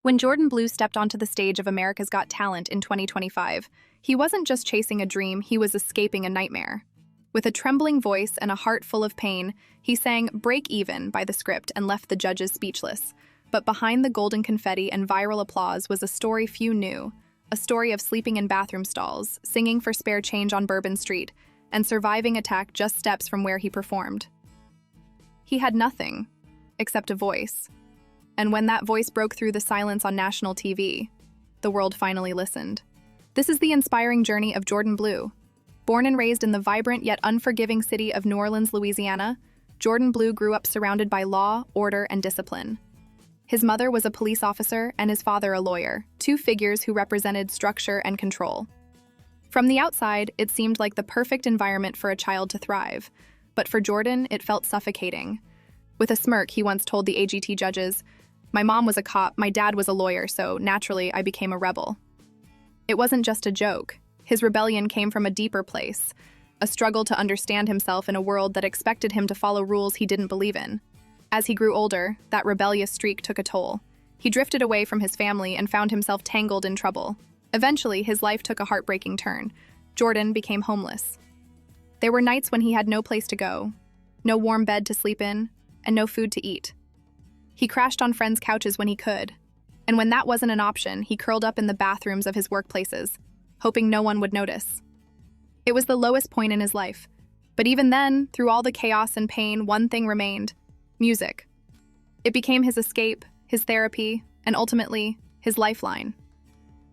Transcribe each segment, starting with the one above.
When Jourdan Blue stepped onto the stage of America's Got Talent in 2025, he wasn't just chasing a dream, he was escaping a nightmare. With a trembling voice and a heart full of pain, he sang Breakeven by the script and left the judges speechless. But behind the golden confetti and viral applause was a story few knew, a story of sleeping in bathroom stalls, singing for spare change on Bourbon Street, and surviving attack just steps from where he performed. He had nothing, except a voice. And when that voice broke through the silence on national TV, the world finally listened. This is the inspiring journey of Jourdan Blue. Born and raised in the vibrant yet unforgiving city of New Orleans, Louisiana, Jourdan Blue grew up surrounded by law, order, and discipline. His mother was a police officer and his father a lawyer, two figures who represented structure and control. From the outside, it seemed like the perfect environment for a child to thrive, but for Jourdan, it felt suffocating. With a smirk, he once told the AGT judges, "My mom was a cop, my dad was a lawyer, so naturally I became a rebel." It wasn't just a joke. His rebellion came from a deeper place, a struggle to understand himself in a world that expected him to follow rules he didn't believe in. As he grew older, that rebellious streak took a toll. He drifted away from his family and found himself tangled in trouble. Eventually, his life took a heartbreaking turn. Jourdan became homeless. There were nights when he had no place to go, no warm bed to sleep in, and no food to eat. He crashed on friends' couches when he could, and when that wasn't an option, he curled up in the bathrooms of his workplaces, hoping no one would notice. It was the lowest point in his life, but even then, through all the chaos and pain, one thing remained: music. It became his escape, his therapy, and ultimately, his lifeline.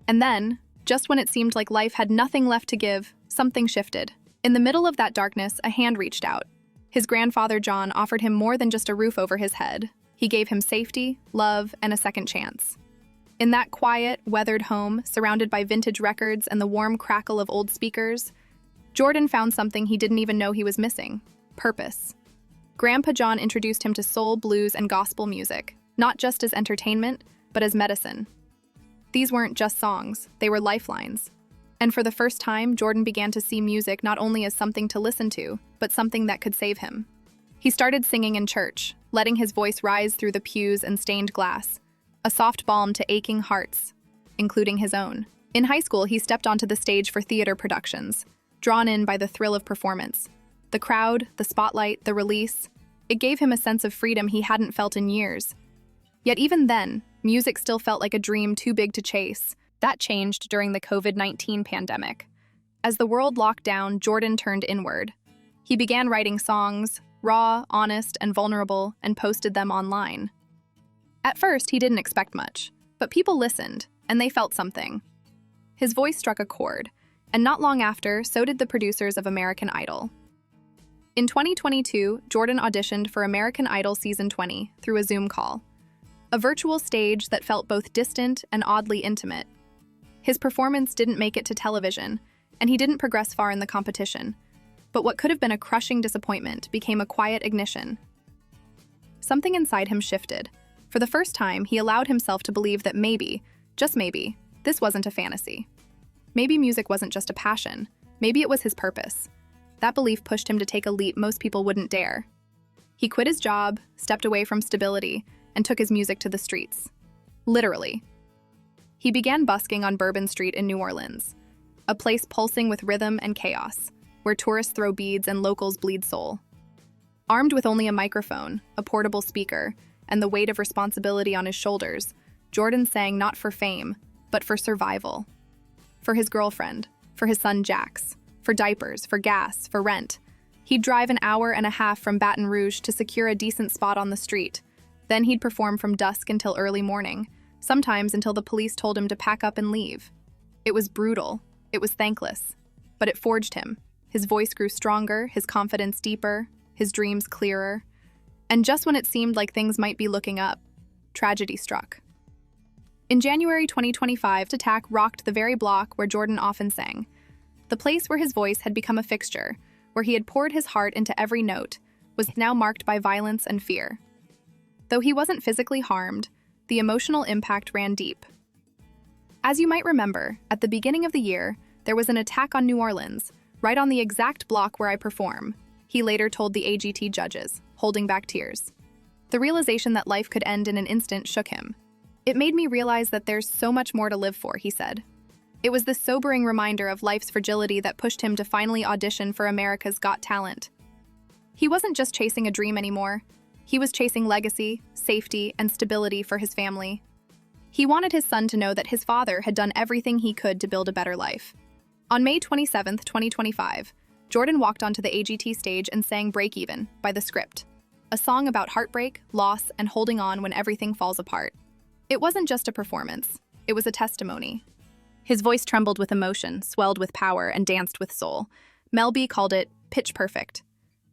And then, just when it seemed like life had nothing left to give, something shifted. In the middle of that darkness, a hand reached out. His grandfather, John, offered him more than just a roof over his head. He gave him safety, love, and a second chance. In that quiet, weathered home, surrounded by vintage records and the warm crackle of old speakers, Jourdan found something he didn't even know he was missing: purpose. Grandpa John introduced him to soul, blues, and gospel music, not just as entertainment, but as medicine. These weren't just songs, they were lifelines. And for the first time, Jourdan began to see music not only as something to listen to, but something that could save him. He started singing in church, letting his voice rise through the pews and stained glass, a soft balm to aching hearts, including his own. In high school, he stepped onto the stage for theater productions, drawn in by the thrill of performance. The crowd, the spotlight, the release, it gave him a sense of freedom he hadn't felt in years. Yet even then, music still felt like a dream too big to chase. That changed during the COVID-19 pandemic. As the world locked down, Jourdan turned inward. He began writing songs, raw, honest, and vulnerable, and posted them online. At first, he didn't expect much, but people listened, and they felt something. His voice struck a chord, and not long after, so did the producers of American Idol. In 2022, Jourdan auditioned for American Idol Season 20 through a Zoom call, a virtual stage that felt both distant and oddly intimate. His performance didn't make it to television, and he didn't progress far in the competition. But what could have been a crushing disappointment became a quiet ignition. Something inside him shifted. For the first time, he allowed himself to believe that maybe, just maybe, this wasn't a fantasy. Maybe music wasn't just a passion. Maybe it was his purpose. That belief pushed him to take a leap most people wouldn't dare. He quit his job, stepped away from stability, and took his music to the streets. Literally. He began busking on Bourbon Street in New Orleans, a place pulsing with rhythm and chaos, where tourists throw beads and locals bleed soul. Armed with only a microphone, a portable speaker, and the weight of responsibility on his shoulders, Jourdan sang not for fame, but for survival. For his girlfriend, for his son Jax, for diapers, for gas, for rent. He'd drive an hour and a half from Baton Rouge to secure a decent spot on the street. Then he'd perform from dusk until early morning, sometimes until the police told him to pack up and leave. It was brutal, it was thankless, but it forged him. His voice grew stronger, his confidence deeper, his dreams clearer. And just when it seemed like things might be looking up, tragedy struck. In January 2025, attack rocked the very block where Jourdan often sang. The place where his voice had become a fixture, where he had poured his heart into every note, was now marked by violence and fear. Though he wasn't physically harmed, the emotional impact ran deep. As you might remember, at the beginning of the year, there was an attack on New Orleans, right on the exact block where I perform, he later told the AGT judges, holding back tears. The realization that life could end in an instant shook him. "It made me realize that there's so much more to live for," he said. It was this sobering reminder of life's fragility that pushed him to finally audition for America's Got Talent. He wasn't just chasing a dream anymore. He was chasing legacy, safety, and stability for his family. He wanted his son to know that his father had done everything he could to build a better life. On May 27, 2025, Jourdan walked onto the AGT stage and sang Breakeven by The Script, a song about heartbreak, loss, and holding on when everything falls apart. It wasn't just a performance, it was a testimony. His voice trembled with emotion, swelled with power, and danced with soul. Mel B called it pitch perfect.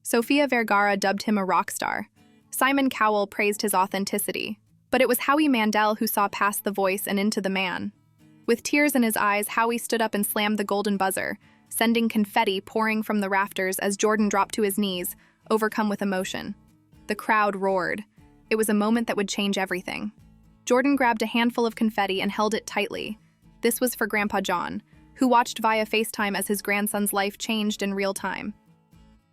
Sofia Vergara dubbed him a rock star. Simon Cowell praised his authenticity. But it was Howie Mandel who saw past the voice and into the man. With tears in his eyes, Howie stood up and slammed the golden buzzer, sending confetti pouring from the rafters as Jourdan dropped to his knees, overcome with emotion. The crowd roared. It was a moment that would change everything. Jourdan grabbed a handful of confetti and held it tightly. This was for Grandpa John, who watched via FaceTime as his grandson's life changed in real time.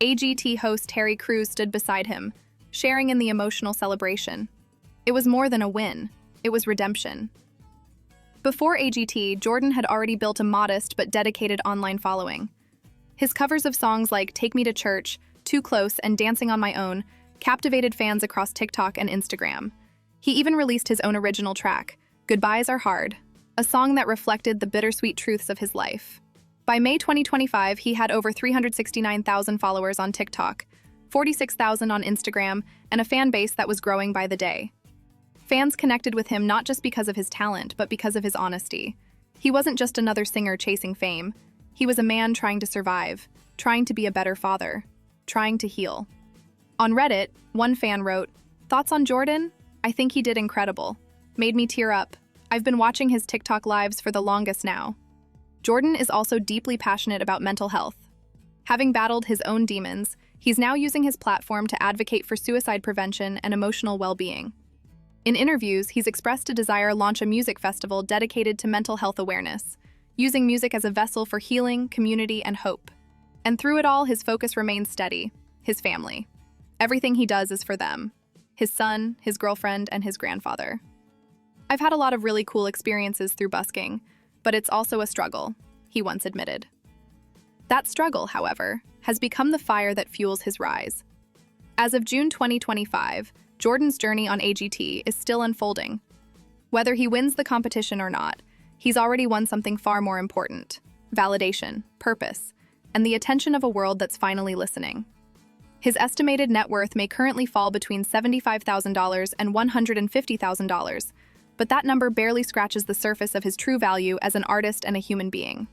AGT host Terry Crews stood beside him, sharing in the emotional celebration. It was more than a win, it was redemption. Before AGT, Jourdan had already built a modest but dedicated online following. His covers of songs like Take Me to Church, Too Close, and Dancing on My Own captivated fans across TikTok and Instagram. He even released his own original track, Goodbyes Are Hard, a song that reflected the bittersweet truths of his life. By May 2025, he had over 369,000 followers on TikTok, 46,000 on Instagram, and a fan base that was growing by the day. Fans connected with him not just because of his talent, but because of his honesty. He wasn't just another singer chasing fame. He was a man trying to survive, trying to be a better father, trying to heal. On Reddit, one fan wrote, "Thoughts on Jourdan? I think he did incredible. Made me tear up. I've been watching his TikTok lives for the longest now." Jourdan is also deeply passionate about mental health. Having battled his own demons, he's now using his platform to advocate for suicide prevention and emotional well-being. In interviews, he's expressed a desire to launch a music festival dedicated to mental health awareness, using music as a vessel for healing, community, and hope. And through it all, his focus remains steady: his family. Everything he does is for them: his son, his girlfriend, and his grandfather. "I've had a lot of really cool experiences through busking, but it's also a struggle," he once admitted. That struggle, however, has become the fire that fuels his rise. As of June 2025, Jourdan's journey on AGT is still unfolding. Whether he wins the competition or not, he's already won something far more important: validation, purpose, and the attention of a world that's finally listening. His estimated net worth may currently fall between $75,000 and $150,000, but that number barely scratches the surface of his true value as an artist and a human being.